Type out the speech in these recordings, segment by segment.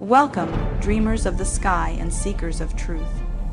Welcome, dreamers of the sky and seekers of truth.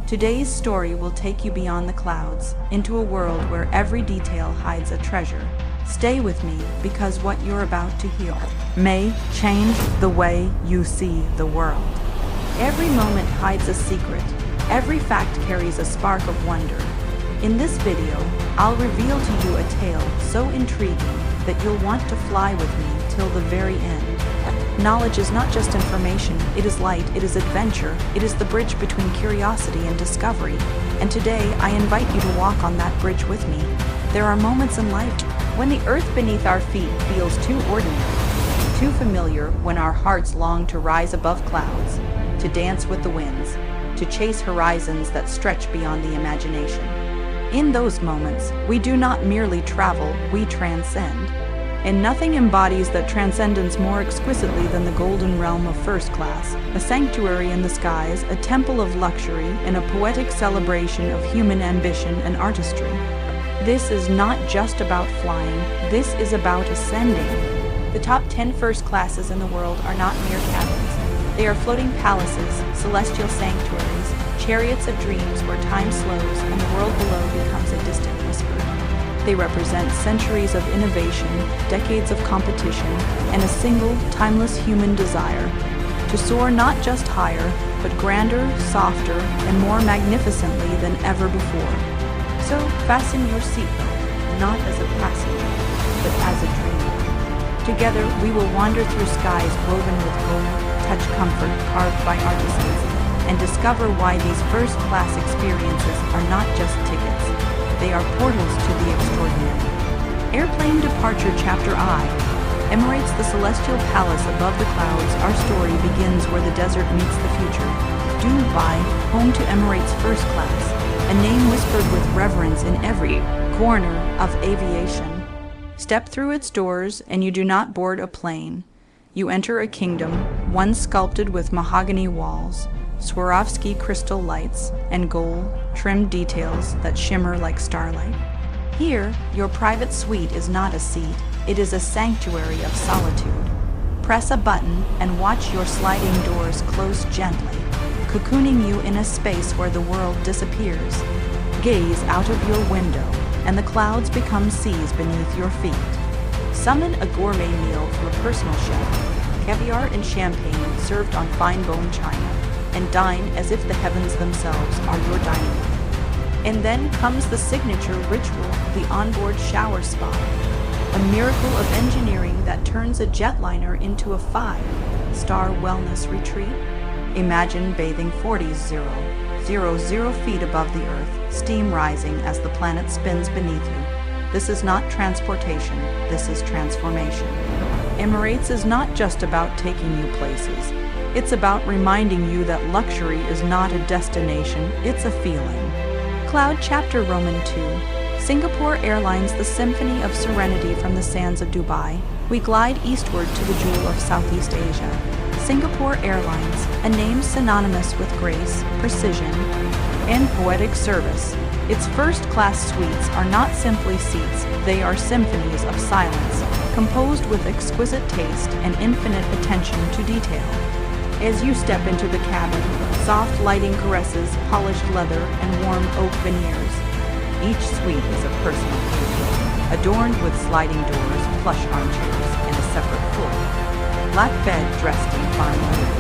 Today's story will take you beyond the clouds, into a world where every detail hides a treasure. Stay with me, because what you're about to hear may change the way you see the world. Every moment hides a secret. Every fact carries a spark of wonder. In this video, I'll reveal to you a tale so intriguing that you'll want to fly with me till the very end. Knowledge is not just information, it is light, it is adventure, it is the bridge between curiosity and discovery. And today, I invite you to walk on that bridge with me. There are moments in life when the earth beneath our feet feels too ordinary, too familiar, when our hearts long to rise above clouds, to dance with the winds, to chase horizons that stretch beyond the imagination. In those moments, we do not merely travel, we transcend. And nothing embodies that transcendence more exquisitely than the golden realm of first class, a sanctuary in the skies, a temple of luxury, and a poetic celebration of human ambition and artistry. This is not just about flying, this is about ascending. The top 10 first classes in the world are not mere cabins. They are floating palaces, celestial sanctuaries, chariots of dreams where time slows and the world below becomes a distant whisper. They represent centuries of innovation, decades of competition, and a single, timeless human desire to soar not just higher, but grander, softer, and more magnificently than ever before. So fasten your seatbelt, not as a passenger, but as a dreamer. Together, we will wander through skies woven with gold, touch comfort carved by artisans, and discover why these first-class experiences are not just tickets. They are portals to the extraordinary. Airplane Departure Chapter I. Emirates, the celestial palace above the clouds. Our story begins where the desert meets the future. Dubai, home to Emirates First Class, a name whispered with reverence in every corner of aviation. Step through its doors and you do not board a plane. You enter a kingdom, one sculpted with mahogany walls, Swarovski crystal lights, and gold-trimmed details that shimmer like starlight. Here, your private suite is not a seat, it is a sanctuary of solitude. Press a button and watch your sliding doors close gently, cocooning you in a space where the world disappears. Gaze out of your window, and the clouds become seas beneath your feet. Summon a gourmet meal from a personal chef, caviar and champagne served on fine bone china, and dine as if the heavens themselves are your dining room. And then comes the signature ritual, the onboard shower spa, a miracle of engineering that turns a jetliner into a 5-star wellness retreat. Imagine bathing 40,000 feet above the Earth, steam rising as the planet spins beneath you. This is not transportation, this is transformation. Emirates is not just about taking you places. It's about reminding you that luxury is not a destination, it's a feeling. Cloud Chapter Roman II. Singapore Airlines, the symphony of serenity from the sands of Dubai. We glide eastward to the jewel of Southeast Asia. Singapore Airlines, a name synonymous with grace, precision, and poetic service. Its first-class suites are not simply seats, they are symphonies of silence, composed with exquisite taste and infinite attention to detail. As you step into the cabin, soft lighting caresses polished leather and warm oak veneers. Each suite is a personal haven, adorned with sliding doors, plush armchairs, and a separate floor. Black bed dressed in fine leather.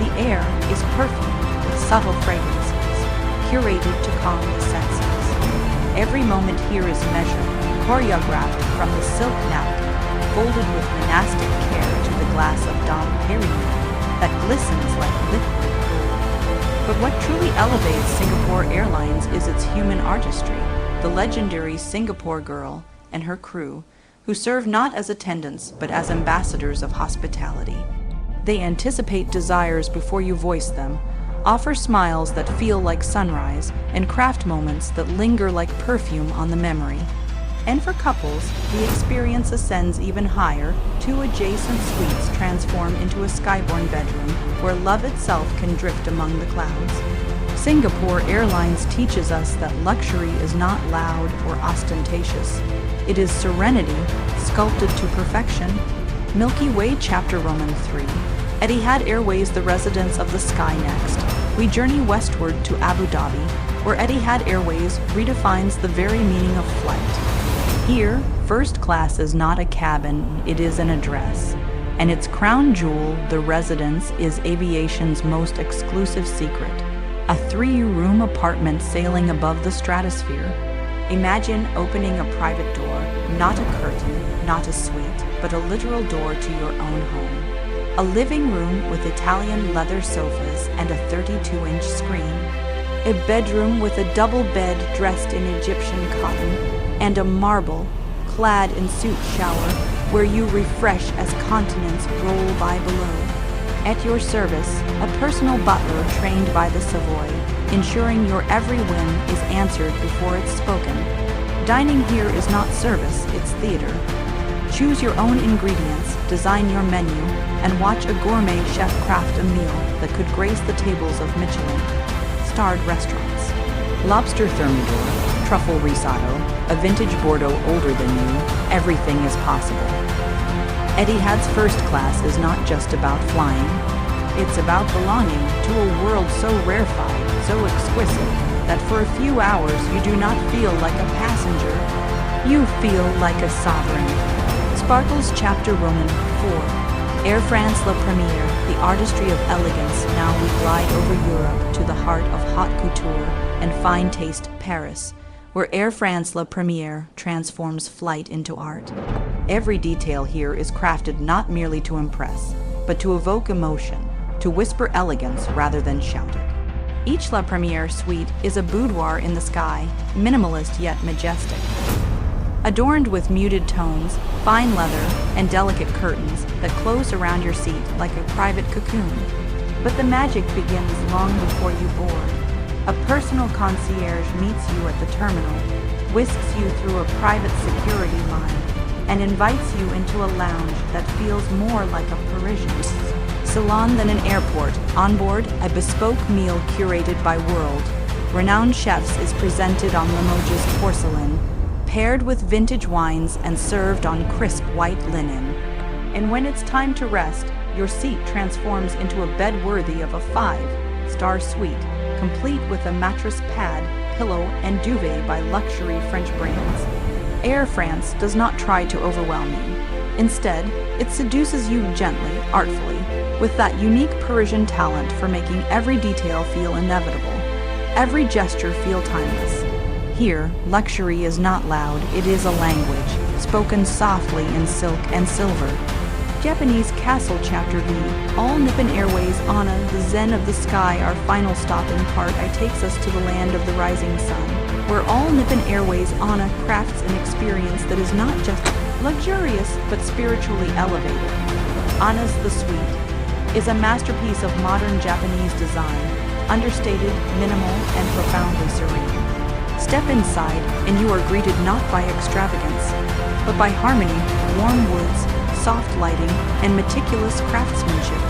The air is perfumed with subtle fragrances, curated to calm the senses. Every moment here is measured, choreographed from the silk napkin, folded with monastic care to the glass of Dom Perignon that glistens like liquid gold. But what truly elevates Singapore Airlines is its human artistry, the legendary Singapore girl and her crew, who serve not as attendants but as ambassadors of hospitality. They anticipate desires before you voice them, offer smiles that feel like sunrise, and craft moments that linger like perfume on the memory. And for couples, the experience ascends even higher. 2 adjacent suites transform into a skyborne bedroom where love itself can drift among the clouds. Singapore Airlines teaches us that luxury is not loud or ostentatious. It is serenity, sculpted to perfection. Milky Way Chapter Roman III. Etihad Airways, the residence of the sky. Next, we journey westward to Abu Dhabi, where Etihad Airways redefines the very meaning of flight. Here, first class is not a cabin, it is an address. And its crown jewel, the residence, is aviation's most exclusive secret. A 3-room apartment sailing above the stratosphere. Imagine opening a private door, not a curtain, not a suite, but a literal door to your own home. A living room with Italian leather sofas and a 32-inch screen. A bedroom with a double bed dressed in Egyptian cotton, and a marble, clad in soot shower, where you refresh as continents roll by below. At your service, a personal butler trained by the Savoy, ensuring your every whim is answered before it's spoken. Dining here is not service, it's theater. Choose your own ingredients, design your menu, and watch a gourmet chef craft a meal that could grace the tables of Michelin-starred restaurants. Lobster thermidor, truffle risotto, a vintage Bordeaux older than you, everything is possible. Etihad's first class is not just about flying, it's about belonging to a world so rarefied, so exquisite, that for a few hours you do not feel like a passenger, you feel like a sovereign. Sparkles Chapter Roman 4. Air France La Première, the artistry of elegance. Now we glide over Europe to the heart of haute couture and fine taste, Paris, where Air France La Première transforms flight into art. Every detail here is crafted not merely to impress, but to evoke emotion, to whisper elegance rather than shout it. Each La Première suite is a boudoir in the sky, minimalist yet majestic. Adorned with muted tones, fine leather, and delicate curtains that close around your seat like a private cocoon. But the magic begins long before you board. A personal concierge meets you at the terminal, whisks you through a private security line, and invites you into a lounge that feels more like a Parisian salon than an airport. On board, a bespoke meal curated by world-renowned chefs is presented on Limoges porcelain, paired with vintage wines and served on crisp white linen. And when it's time to rest, your seat transforms into a bed worthy of a 5-star suite, complete with a mattress pad, pillow, and duvet by luxury French brands. Air France does not try to overwhelm you. Instead, it seduces you gently, artfully, with that unique Parisian talent for making every detail feel inevitable, every gesture feel timeless. Here, luxury is not loud, it is a language, spoken softly in silk and silver. Japanese Castle Chapter B. All Nippon Airways ANA, the zen of the sky, our final stop in part I takes us to the land of the rising sun, where all Nippon Airways ANA crafts an experience that is not just luxurious, but spiritually elevated. ANA's The Suite is a masterpiece of modern Japanese design, understated, minimal, and profoundly serene. Step inside, and you are greeted not by extravagance, but by harmony, warm woods, soft lighting, and meticulous craftsmanship.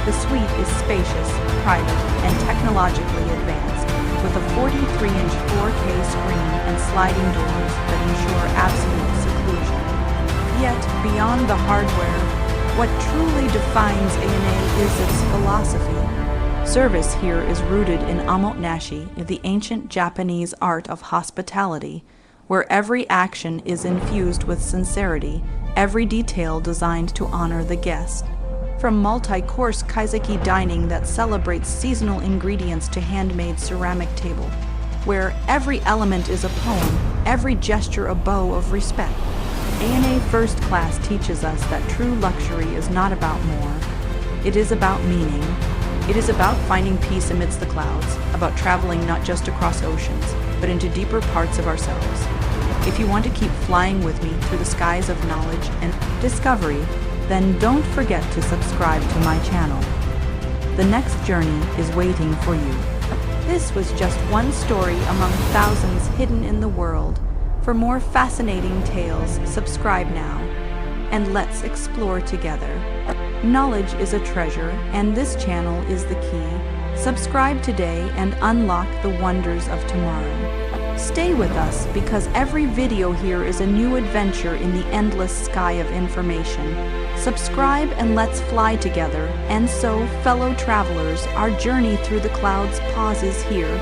The suite is spacious, private, and technologically advanced, with a 43-inch 4K screen and sliding doors that ensure absolute seclusion. Yet, beyond the hardware, what truly defines ANA is its philosophy. Service here is rooted in omotenashi, the ancient Japanese art of hospitality, where every action is infused with sincerity, every detail designed to honor the guest. From multi-course kaiseki dining that celebrates seasonal ingredients to handmade ceramic table, where every element is a poem, every gesture a bow of respect. ANA First Class teaches us that true luxury is not about more. It is about meaning. It is about finding peace amidst the clouds, about traveling not just across oceans, but into deeper parts of ourselves. If you want to keep flying with me through the skies of knowledge and discovery, then don't forget to subscribe to my channel. The next journey is waiting for you. This was just one story among thousands hidden in the world. For more fascinating tales, subscribe now, and let's explore together. Knowledge is a treasure, and this channel is the key. Subscribe today and unlock the wonders of tomorrow. Stay with us because every video here is a new adventure in the endless sky of information. Subscribe and let's fly together. And so, fellow travelers, our journey through the clouds pauses here.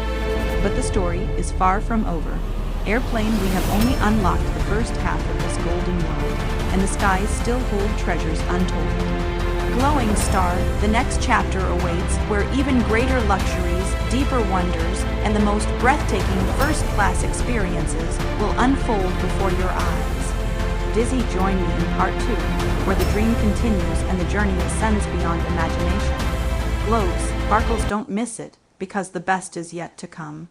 But the story is far from over. Airplane, we have only unlocked the first half of this golden world, and the skies still hold treasures untold. Glowing star, the next chapter awaits, where even greater luxuries, deeper wonders, and the most breathtaking first-class experiences will unfold before your eyes. Dizzy, join me in part 2, where the dream continues and the journey ascends beyond imagination. Globes, sparkles, don't miss it, because the best is yet to come.